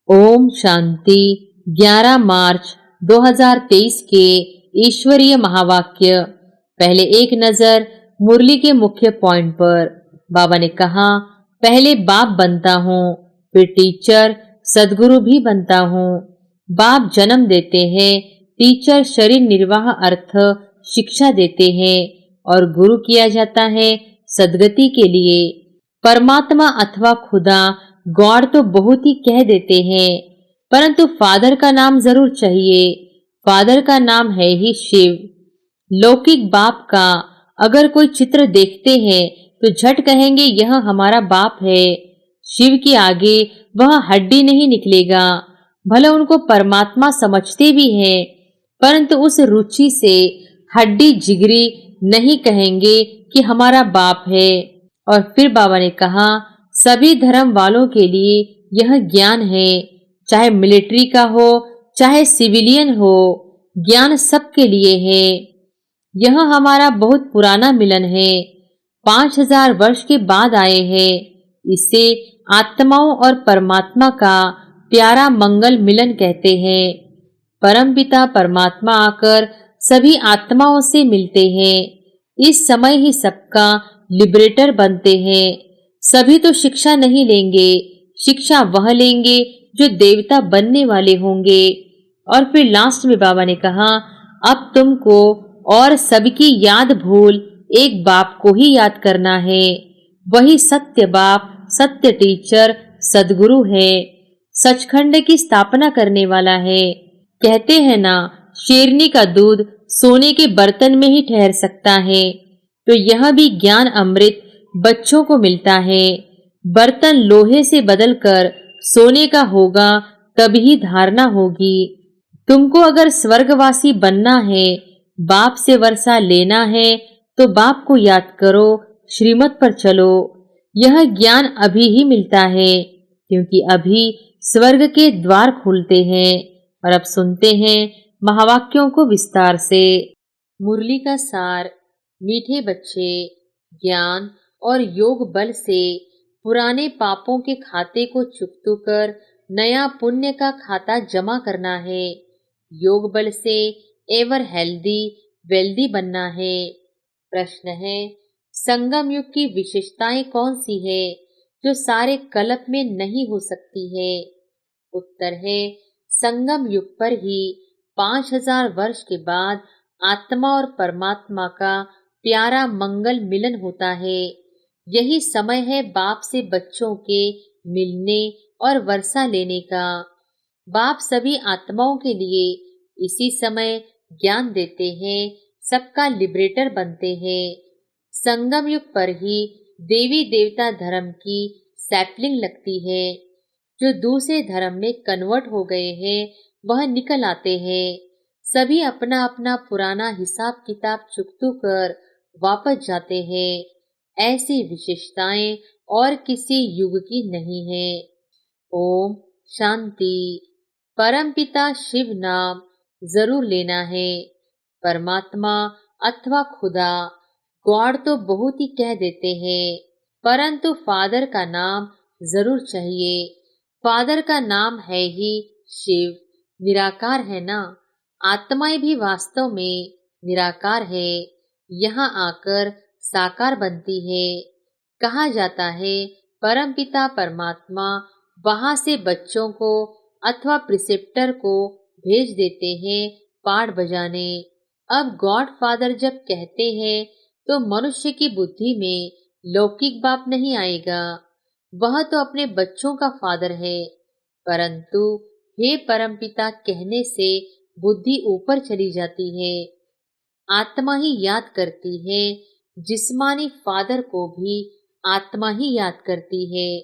ओम शांति। 11 मार्च 2023 के ईश्वरीय महावाक्य। पहले एक नजर मुरली के मुख्य पॉइंट पर। बाबा ने कहा, पहले बाप बनता हूँ, फिर टीचर सदगुरु भी बनता हूँ। बाप जन्म देते हैं, टीचर शरीर निर्वाह अर्थ शिक्षा देते हैं और गुरु किया जाता है सदगति के लिए। परमात्मा अथवा खुदा गॉड तो बहुत ही कह देते हैं, परंतु फादर का नाम जरूर चाहिए। फादर का नाम है ही शिव। लौकिक बाप का अगर कोई चित्र देखते हैं तो झट कहेंगे यह हमारा बाप है। शिव के आगे वह हड्डी नहीं निकलेगा। भले उनको परमात्मा समझते भी हैं, परंतु उस रुचि से हड्डी जिगरी नहीं कहेंगे कि हमारा बाप है। और फिर बाबा ने कहा, सभी धर्म वालों के लिए यह ज्ञान है, चाहे मिलिट्री का हो चाहे सिविलियन हो, ज्ञान सबके लिए है। यह हमारा बहुत पुराना मिलन है, 5000 वर्ष के बाद आए हैं। इसे आत्माओं और परमात्मा का प्यारा मंगल मिलन कहते हैं। परमपिता परमात्मा आकर सभी आत्माओं से मिलते हैं। इस समय ही सबका लिबरेटर बनते हैं। सभी तो शिक्षा नहीं लेंगे, शिक्षा वह लेंगे जो देवता बनने वाले होंगे। और फिर लास्ट में बाबा ने कहा, अब तुमको और सबकी याद भूल एक बाप को ही याद करना है। वही सत्य बाप, सत्य टीचर, सदगुरु है, सचखंड की स्थापना करने वाला है। कहते हैं ना, शेरनी का दूध सोने के बर्तन में ही ठहर सकता है, तो यह भी ज्ञान अमृत बच्चों को मिलता है। बर्तन लोहे से बदलकर सोने का होगा तभी धारणा होगी। तुमको अगर स्वर्गवासी बनना है, बाप से वर्षा लेना है, तो बाप को याद करो, श्रीमत पर चलो। यह ज्ञान अभी ही मिलता है, क्योंकि अभी स्वर्ग के द्वार खुलते हैं। और अब सुनते हैं महावाक्यों को विस्तार से। मुरली का सार। मीठे बच्चे, ज्ञान और योग बल से पुराने पापों के खाते को चुकतू कर नया पुण्य का खाता जमा करना है। योग बल से एवर हेल्दी वेल्दी बनना है। प्रश्न है, संगम युग की विशेषताएं कौन सी है जो सारे कल्प में नहीं हो सकती है? उत्तर है, संगम युग पर ही 5000 वर्ष के बाद आत्मा और परमात्मा का प्यारा मंगल मिलन होता है। यही समय है बाप से बच्चों के मिलने और वर्षा लेने का। बाप सभी आत्माओं के लिए इसी समय ज्ञान देते हैं, सबका लिबरेटर बनते हैं। संगम युग पर ही देवी देवता धर्म की सैपलिंग लगती है। जो दूसरे धर्म में कन्वर्ट हो गए हैं वह निकल आते हैं। सभी अपना अपना पुराना हिसाब किताब चुकतू कर वापस जाते हैं। ऐसी विशेषताएं और किसी युग की नहीं है। ओम शांति। परमपिता शिव नाम जरूर लेना है। परमात्मा अथवा खुदा गॉड तो बहुत ही कह देते हैं, परंतु फादर का नाम जरूर चाहिए। फादर का नाम है ही शिव, निराकार है ना। आत्माएं भी वास्तव में निराकार है, यहाँ आकर साकार बनती है। कहा जाता है परमपिता परमात्मा वहां से बच्चों को अथवा प्रिसेप्टर को भेज देते हैं पाठ बजाने। अब गॉड फादर जब कहते हैं तो मनुष्य की बुद्धि में लौकिक बाप नहीं आएगा, वह तो अपने बच्चों का फादर है। परंतु हे परमपिता कहने से बुद्धि ऊपर चली जाती है। आत्मा ही याद करती है, जिस्मानी फादर को भी आत्मा ही याद करती है।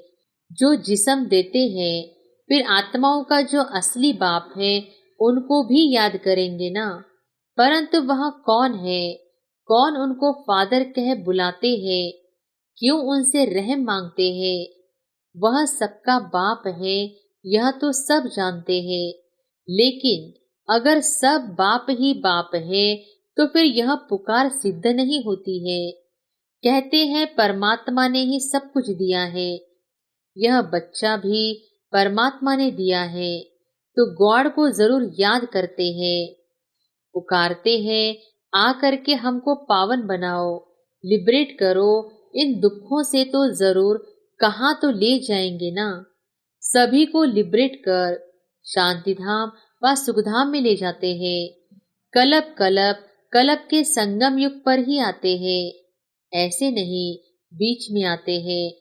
जो जिस्म देते हैं, फिर आत्माओं का जो असली बाप है उनको भी याद करेंगे ना। परंतु वह कौन है, कौन उनको फादर कह बुलाते हैं, क्यों उनसे रहम मांगते हैं? वह सबका बाप है, यह तो सब जानते हैं। लेकिन अगर सब बाप ही बाप है तो फिर यह पुकार सिद्ध नहीं होती है। कहते हैं परमात्मा ने ही सब कुछ दिया है। यह बच्चा भी परमात्मा ने दिया है, तो गॉड को जरूर याद करते हैं, पुकारते हैं, आ करके हमको पावन बनाओ, लिबरेट करो, इन दुखों से तो जरूर कहाँ तो ले जाएंगे ना। सभी को लिबरेट कर शांति धाम व सुखधाम में ले जाते हैं। कलप कलप कलप के संगम युग पर ही आते हैं, ऐसे नहीं बीच में आते हैं।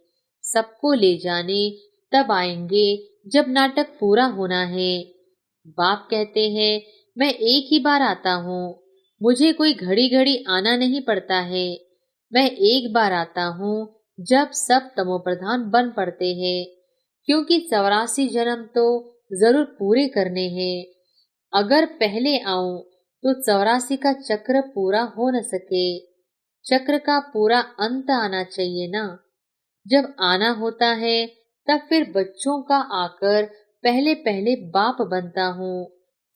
सबको ले जाने तब आएंगे जब नाटक पूरा होना है। बाप कहते हैं मैं एक ही बार आता हूँ, मुझे कोई घड़ी घड़ी आना नहीं पड़ता है। मैं एक बार आता हूँ जब सब तमोप्रधान बन पड़ते हैं, क्योंकि 84 जन्म तो जरूर पूरे करने हैं। अगर पहले आऊं तो 84 का चक्र पूरा हो न सके। चक्र का पूरा अंत आना चाहिए ना। जब आना होता है तब फिर बच्चों का आकर पहले पहले बाप बनता हूँ,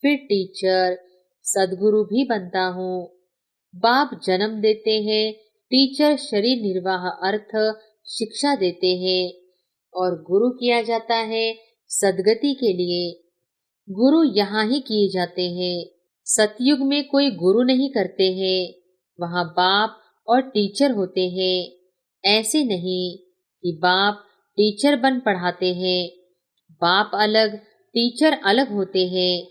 फिर टीचर सदगुरु भी बनता हूँ। बाप जन्म देते हैं, टीचर शरीर निर्वाह अर्थ शिक्षा देते हैं, और गुरु किया जाता है सदगति के लिए। गुरु यहाँ ही किए जाते हैं। सतयुग में कोई गुरु नहीं करते हैं, वहाँ बाप और टीचर होते हैं। ऐसे नहीं कि बाप टीचर बन पढ़ाते हैं। बाप अलग टीचर अलग होते हैं।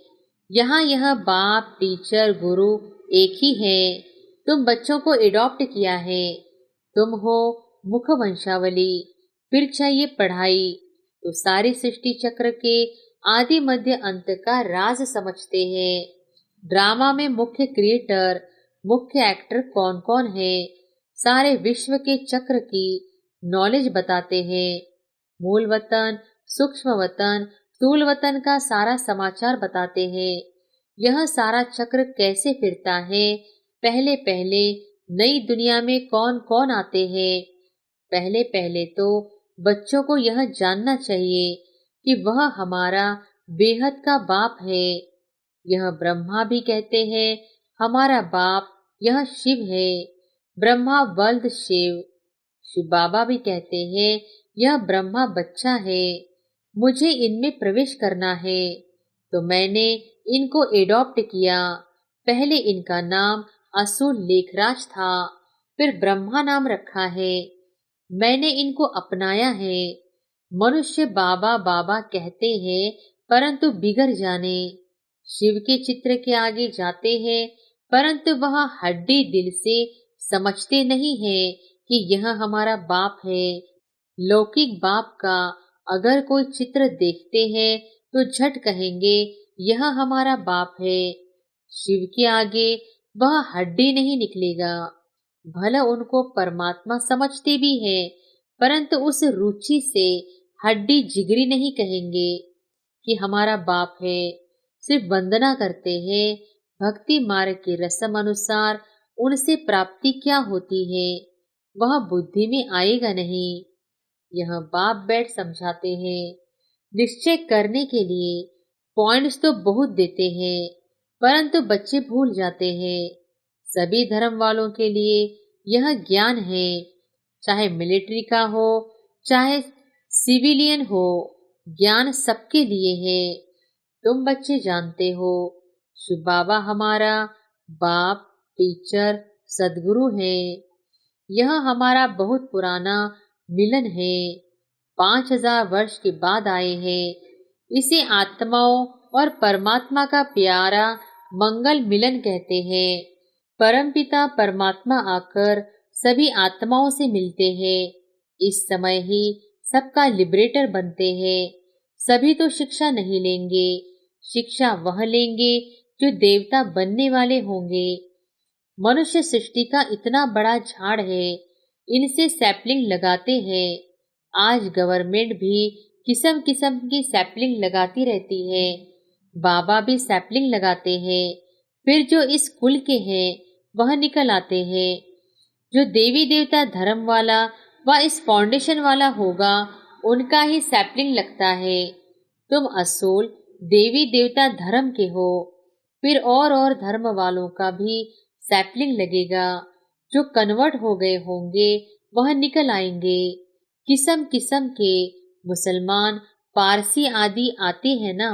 यहाँ यह बाप टीचर गुरु एक ही है। तुम बच्चों को एडॉप्ट किया है, तुम हो मुख वंशावली। फिर चाहिए पढ़ाई तो सारी सृष्टि चक्र के आदि मध्य अंत का राज समझते हैं। ड्रामा में मुख्य क्रिएटर मुख्य एक्टर कौन कौन है, सारे विश्व के चक्र की नॉलेज बताते हैं। मूल वतन सूक्ष्म वतन स्थूल वतन का सारा समाचार बताते हैं। यह सारा चक्र कैसे फिरता है, पहले पहले नई दुनिया में कौन कौन आते हैं। पहले पहले तो बच्चों को यह जानना चाहिए कि वह हमारा बेहद का बाप है। यह ब्रह्मा भी कहते हैं हमारा बाप यह शिव है। ब्रह्मा वल्द शिव। शिव बाबा भी कहते हैं यह ब्रह्मा बच्चा है, मुझे इनमें प्रवेश करना है, तो मैंने इनको एडॉप्ट किया। पहले इनका नाम असुर लेखराज था, फिर ब्रह्मा नाम रखा है। मैंने इनको अपनाया है। मनुष्य बाबा बाबा कहते हैं परंतु बिगड़ जाने। शिव के चित्र के आगे जाते हैं परंतु वह हड्डी दिल से समझते नहीं है कि यह हमारा बाप है। लौकिक बाप का अगर कोई चित्र देखते हैं तो झट कहेंगे यह हमारा बाप है। शिव के आगे वह हड्डी नहीं निकलेगा। भला उनको परमात्मा समझते भी हैं परंतु उस रुचि से हड्डी जिगरी नहीं कहेंगे कि हमारा बाप है। सिर्फ वंदना करते हैं। भक्ति मार्ग के रसम अनुसार उनसे प्राप्ति क्या होती है वह बुद्धि में आएगा नहीं। यह बाप बैठ समझाते हैं। निश्चय करने के लिए पॉइंट्स तो बहुत देते हैं परंतु बच्चे भूल जाते हैं। सभी धर्म वालों के लिए यह ज्ञान है, चाहे मिलिट्री का हो चाहे सिविलियन हो, ज्ञान सबके लिए है। तुम बच्चे जानते हो शिव बाबा हमारा बाप टीचर सदगुरु है। यह हमारा बहुत पुराना मिलन है, 5000 वर्ष के बाद आए हैं। इसे आत्माओं और परमात्मा का प्यारा मंगल मिलन कहते हैं। परमपिता परमात्मा आकर सभी आत्माओं से मिलते हैं। इस समय ही सबका लिबरेटर बनते हैं। सभी तो शिक्षा नहीं लेंगे, शिक्षा वह लेंगे जो देवता बनने वाले होंगे। मनुष्य सृष्टि का इतना बड़ा झाड़ है, इनसे सैपलिंग लगाते हैं। आज गवर्नमेंट भी किस्म किस्म की सैपलिंग लगाती रहती है। बाबा भी सैपलिंग लगाते हैं। फिर जो इस कुल के हैं वह निकल आते हैं। जो देवी देवता धर्म वाला व इस फाउंडेशन वाला होगा उनका ही सैपलिंग लगता है। तुम असूल देवी देवता धर्म के हो, फिर और धर्म वालों का भी सैपलिंग लगेगा। जो कन्वर्ट हो गए होंगे वह निकल आएंगे। किस्म किस्म के मुसलमान पारसी आदि आते हैं ना,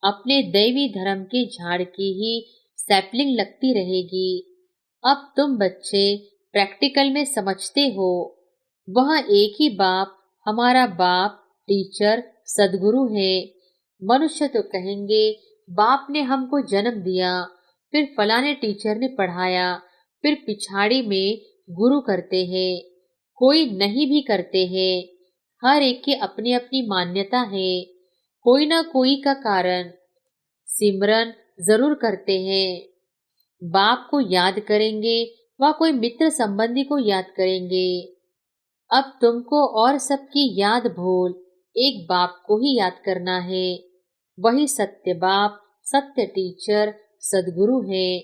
अपने दैवी धर्म के झाड़ की ही सैपलिंग लगती रहेगी। अब तुम बच्चे प्रैक्टिकल में समझते हो, वह एक ही बाप, हमारा बाप, टीचर, सदगुरु है। मनुष्य तो कहेंगे बाप ने हमको जन्म दिया, फिर फलाने टीचर ने पढ़ाया, फिर पिछाड़ी में गुरु करते हैं, कोई नहीं भी करते हैं। हर एक की अपनी अपनी मान्यता है, कोई ना कोई का कारण। सिमरन जरूर करते हैं, बाप को याद करेंगे व कोई मित्र संबंधी को याद करेंगे। अब तुमको और सबकी याद भूल एक बाप को ही याद करना है। वही सत्य बाप, सत्य टीचर, सदगुरु है,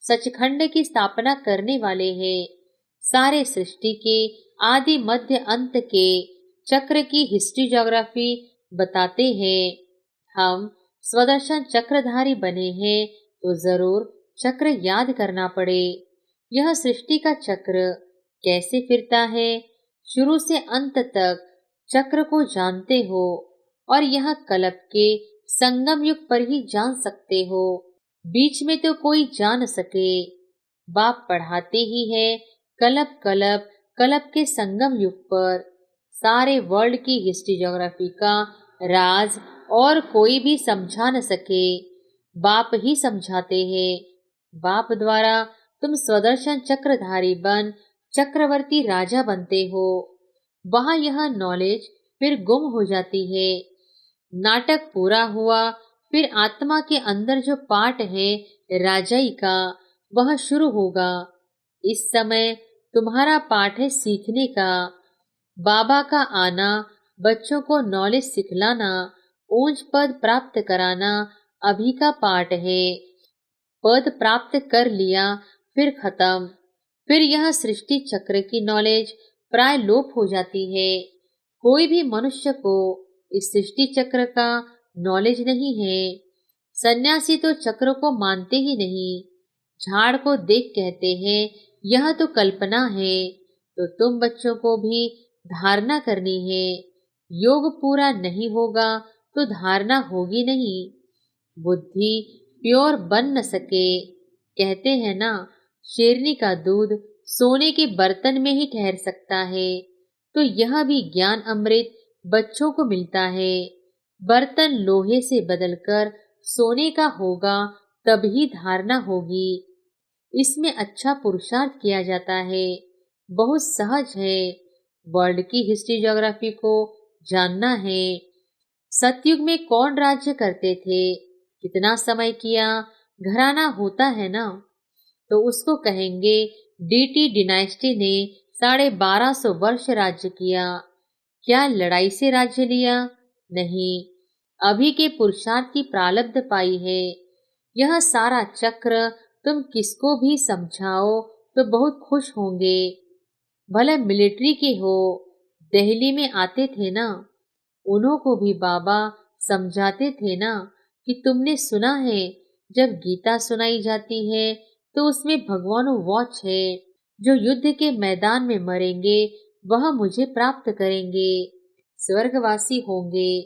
सचखंड की स्थापना करने वाले हैं। सारे सृष्टि के आदि मध्य अंत के चक्र की हिस्ट्री ज्योग्राफी बताते हैं। हम स्वदर्शन चक्रधारी बने हैं तो जरूर चक्र याद करना पड़े। यह सृष्टि का चक्र कैसे फिरता है, शुरू से अंत तक चक्र को जानते हो और यह कल्प के संगम युग पर ही जान सकते हो, बीच में तो कोई जान सके। बाप पढ़ाते ही है कल्प कल्प कल्प के संगम युग पर। सारे वर्ल्ड की हिस्ट्री ज्योग्राफी का राज और कोई भी समझा न सके, बाप ही समझाते हैं। बाप द्वारा तुम स्वदर्शन चक्रधारी बन चक्रवर्ती राजा बनते हो। वहां यह नॉलेज फिर गुम हो जाती है। नाटक पूरा हुआ, फिर आत्मा के अंदर जो पाठ है राजाई का, वह शुरू होगा। इस समय तुम्हारा पाठ है सीखने का। बाबा का आना, बच्चों को नॉलेज सिखलाना, ऊंच पद प्राप्त कराना अभी का पाठ है। पद प्राप्त कर लिया फिर खत्म। फिर यह सृष्टि चक्र की नॉलेज प्राय लोप हो जाती है। कोई भी मनुष्य को इस सृष्टि चक्र का नॉलेज नहीं है। सन्यासी तो चक्र को मानते ही नहीं, झाड़ को देख कहते हैं यह तो कल्पना है। तो तुम बच्चों को भी धारणा करनी है। योग पूरा नहीं होगा तो धारणा होगी नहीं। बुद्धि प्योर बन न सके। कहते हैं ना, शेरनी का दूध सोने के बर्तन में ही ठहर सकता है, तो यह भी ज्ञान अमृत बच्चों को मिलता है। बर्तन लोहे से बदलकर सोने का होगा तभी धारणा होगी। इसमें अच्छा पुरुषार्थ किया जाता है, बहुत सहज है। वर्ल्ड की हिस्ट्री ज्योग्राफी को जानना है। सतयुग में कौन राज्य करते थे, कितना समय किया, घराना होता है ना, तो उसको कहेंगे डीटी डिनाइस्टी ने 1250 वर्ष राज्य किया। क्या लड़ाई से राज्य लिया? नहीं, अभी के पुरुषार्थ की प्रारब्ध पाई है। यह सारा चक्र तुम किसको भी समझाओ तो बहुत खुश होंगे। भले मिलिट्री के हो, दिल्ली में आते थे ना, उन्हों को भी बाबा समझाते थे ना कि तुमने सुना है जब गीता सुनाई जाती है तो उसमें भगवान वॉच है, जो युद्ध के मैदान में मरेंगे वह मुझे प्राप्त करेंगे, स्वर्गवासी होंगे।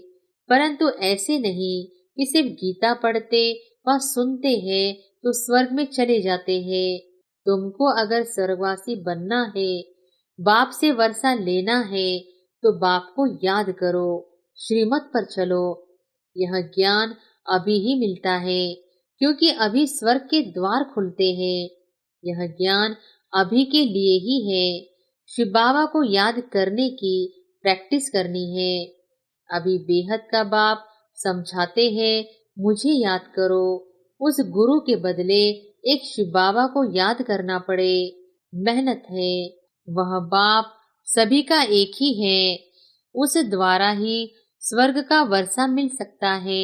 परंतु ऐसे नहीं कि सिर्फ गीता पढ़ते व सुनते हैं तो स्वर्ग में चले जाते हैं। तुमको अगर स्वर्गवासी बनना है, बाप से वर्षा लेना है, तो बाप को याद करो, श्रीमत पर चलो। यह ज्ञान अभी ही मिलता है, क्योंकि अभी स्वर्ग के द्वार खुलते हैं। यह ज्ञान अभी के लिए ही है। शिव बाबा को याद करने की प्रैक्टिस करनी है। अभी बेहद का बाप समझाते हैं मुझे याद करो। उस गुरु के बदले एक शिव बाबा को याद करना पड़े, मेहनत है। वह बाप सभी का एक ही है, उस द्वारा ही स्वर्ग का वर्षा मिल सकता है।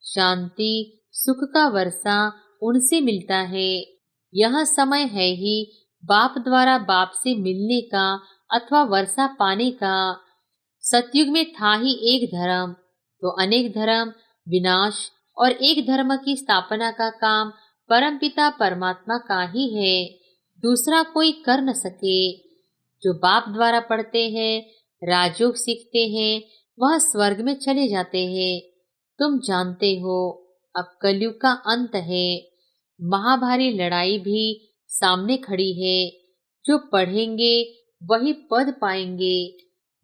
शांति सुख का वर्षा उनसे मिलता है। यह समय है ही बाप द्वारा बाप से मिलने का अथवा वर्षा पाने का। सतयुग में था ही एक धर्म, तो अनेक धर्म विनाश और एक धर्म की स्थापना का काम परमपिता परमात्मा का ही है, दूसरा कोई कर न सके। जो बाप द्वारा पढ़ते हैं, राजयोग सीखते हैं, वह स्वर्ग में चले जाते हैं। तुम जानते हो अब कलयुग का अंत है। महाभारी लड़ाई भी सामने खड़ी है। जो पढ़ेंगे वही पद पाएंगे।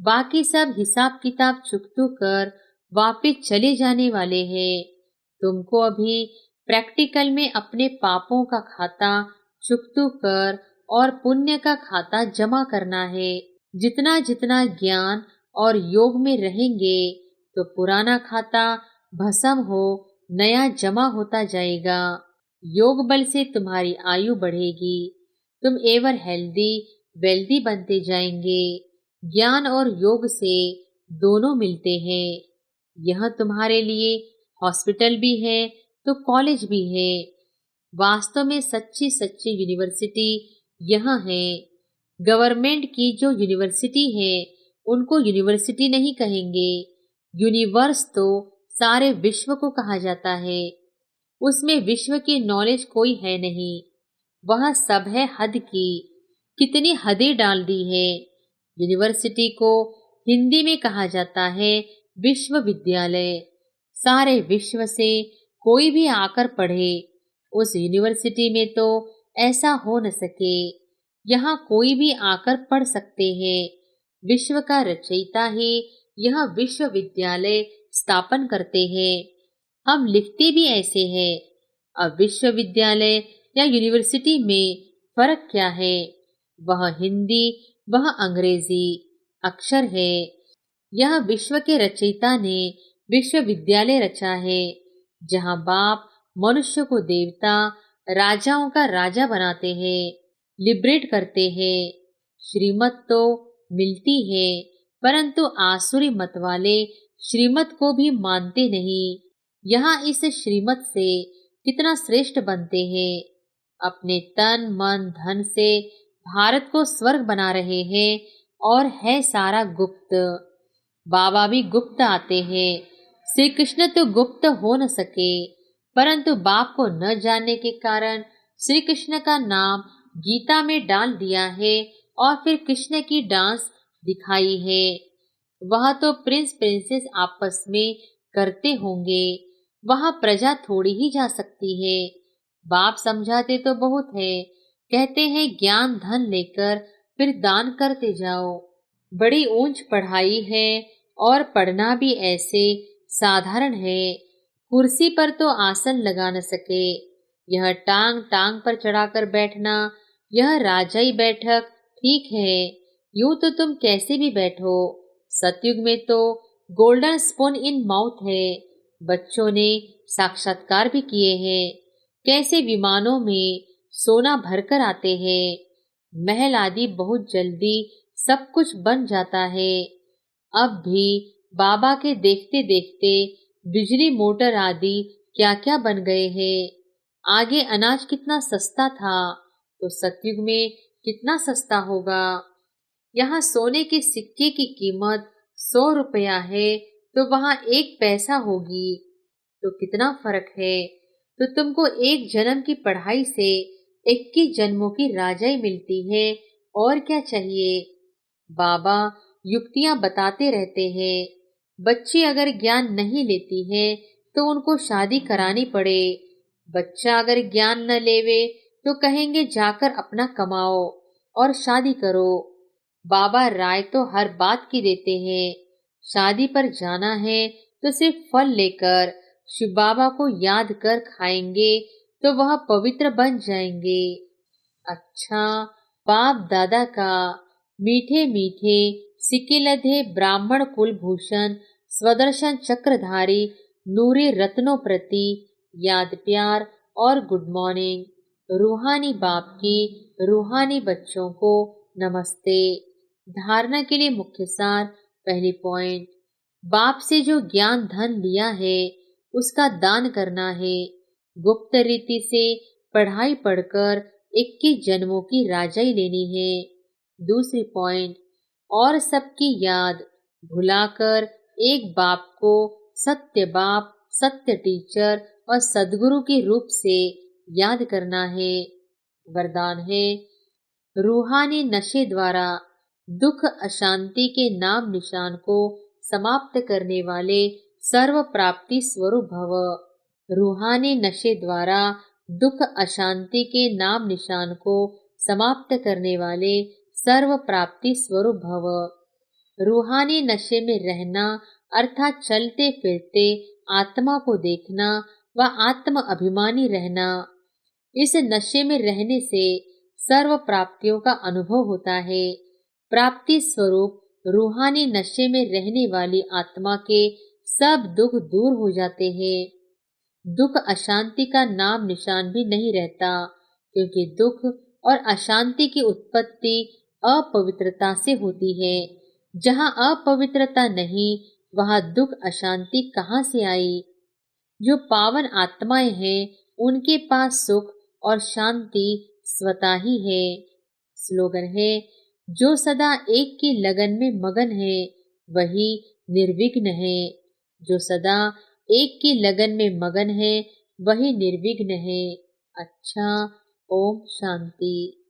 बाकी सब हिसाब किताब चुकतू कर वापिस चले जाने वाले हैं। तुमको अभी प्रैक्टिकल में अपने पापों का खाता चुकतू कर और पुण्य का खाता जमा करना है। जितना जितना ज्ञान और योग में रहेंगे तो पुराना खाता भस्म हो नया जमा होता जाएगा। योग बल से तुम्हारी आयु बढ़ेगी। तुम एवर हेल्दी वेल्दी बनते जाएंगे। ज्ञान और योग से दोनों मिलते हैं। यह तुम्हारे लिए हॉस्पिटल भी है तो कॉलेज भी है। वास्तव में सच्ची सच्ची यूनिवर्सिटी यहाँ है। गवर्नमेंट की जो यूनिवर्सिटी है उनको यूनिवर्सिटी नहीं कहेंगे। यूनिवर्स तो सारे विश्व को कहा जाता है। उसमें विश्व की नॉलेज कोई है नहीं। वह सब है हद की। कितनी हदें डाल दी है। यूनिवर्सिटी को हिंदी में कहा जाता है विश्वविद्यालय। सारे विश्व से कोई भी आकर पढ़े। उस यूनिवर्सिटी में तो ऐसा हो न सके। यहाँ कोई भी आकर पढ़ सकते हैं। विश्व का रचयिता ही यह विश्वविद्यालय स्थापन करते हैं। हम लिखते भी ऐसे हैं। अब विश्वविद्यालय या यूनिवर्सिटी में फर्क क्या है? वह हिंदी वह अंग्रेजी अक्षर है। यह विश्व के रचयिता ने विश्वविद्यालय रचा है। जहाँ बाप मनुष्य को देवता राजाओं का राजा बनाते हैं, लिबरेट करते हैं। श्रीमत तो मिलती है परंतु आसुरी मत वाले श्रीमत को भी मानते नहीं। यहाँ इस श्रीमत से कितना श्रेष्ठ बनते हैं। अपने तन मन धन से भारत को स्वर्ग बना रहे हैं और है सारा गुप्त। बाबा भी गुप्त आते हैं। श्री कृष्ण तो गुप्त हो न सके परंतु बाप को न जानने के कारण श्री कृष्ण का नाम गीता में डाल दिया है और फिर कृष्ण की डांस दिखाई है। वह तो प्रिंस प्रिंसेस आपस में करते होंगे। वहां प्रजा थोड़ी ही जा सकती है। बाप समझाते तो बहुत है। कहते हैं ज्ञान धन लेकर फिर दान करते जाओ। बड़ी ऊंच पढ़ाई है और पढ़ना भी ऐसे साधारण है। कुर्सी पर तो आसन लगा न सके। यह टांग टांग पर चढ़ाकर बैठना, यह राजाई बैठक ठीक है। यूं तो तुम कैसे भी बैठो। सतयुग में तो गोल्डन स्पून इन माउथ है। बच्चों ने साक्षात्कार भी किए हैं। कैसे विमानों में सोना भरकर आते हैं। महल आदि बहुत जल्दी सब कुछ बन जाता है। अब भी बाबा के देखते देखते बिजली मोटर आदि क्या क्या बन गए हैं। आगे अनाज कितना सस्ता था तो सतयुग में कितना सस्ता होगा। यहाँ सोने के सिक्के की कीमत 100 रुपया है तो वहाँ 1 पैसा होगी। तो कितना फर्क है। तो तुमको एक जन्म की पढ़ाई से 21 जन्मों की राजाई मिलती है। और क्या चाहिए। बाबा युक्तियां बताते रहते हैं। बच्ची अगर ज्ञान नहीं लेती है तो उनको शादी करानी पड़े। बच्चा अगर ज्ञान न लेवे तो कहेंगे जाकर अपना कमाओ और शादी करो। बाबा राय तो हर बात की देते हैं। शादी पर जाना है तो सिर्फ फल लेकर शिव बाबा को याद कर खाएंगे तो वह पवित्र बन जाएंगे। अच्छा, बाप दादा का मीठे मीठे सिक्के लधे ब्राह्मण कुलभूषण स्वदर्शन चक्रधारी नूरे रत्नों प्रति याद प्यार और गुड मॉर्निंग। रूहानी बाप की रूहानी बच्चों को नमस्ते। धारणा के लिए मुख्य सार। पहली पॉइंट, बाप से जो ज्ञान धन लिया है उसका दान करना है। गुप्त रीति से पढ़ाई पढ़कर 21 जन्मों की राजाई लेनी है। दूसरी पॉइंट, और सबकी याद भुलाकर एक बाप को सत्य बाप सत्य टीचर और सदगुरु के रूप से याद करना है। वरदान है, रूहानी नशे द्वारा दुख अशांति के नाम निशान को समाप्त करने वाले सर्व प्राप्ति स्वरूप भव। रूहानी नशे द्वारा दुख अशांति के नाम निशान को समाप्त करने वाले सर्व प्राप्ति स्वरूप भव। रूहानी नशे में रहना अर्थात चलते फिरते आत्मा को देखना व आत्म अभिमानी रहना। इस नशे में रहने से सर्व प्राप्तियों का अनुभव होता है। प्राप्ति स्वरूप रूहानी नशे में रहने वाली आत्मा के सब दुख दूर हो जाते हैं। दुख अशांति का नाम निशान भी नहीं रहता, क्योंकि दुख और अशांति की उत्पत्ति अपवित्रता से होती है। जहाँ अपवित्रता नहीं, वहाँ दुख अशांति कहाँ से आई? जो पावन आत्माएं हैं, उनके पास सुख और शांति स्वतः ही है। स्लोगन है, जो सदा एक की लगन में मगन है, वही निर्विघ्न है। जो सदा एक की लगन में मगन है, वही निर्विघ्न है। अच्छा, ओम शांति।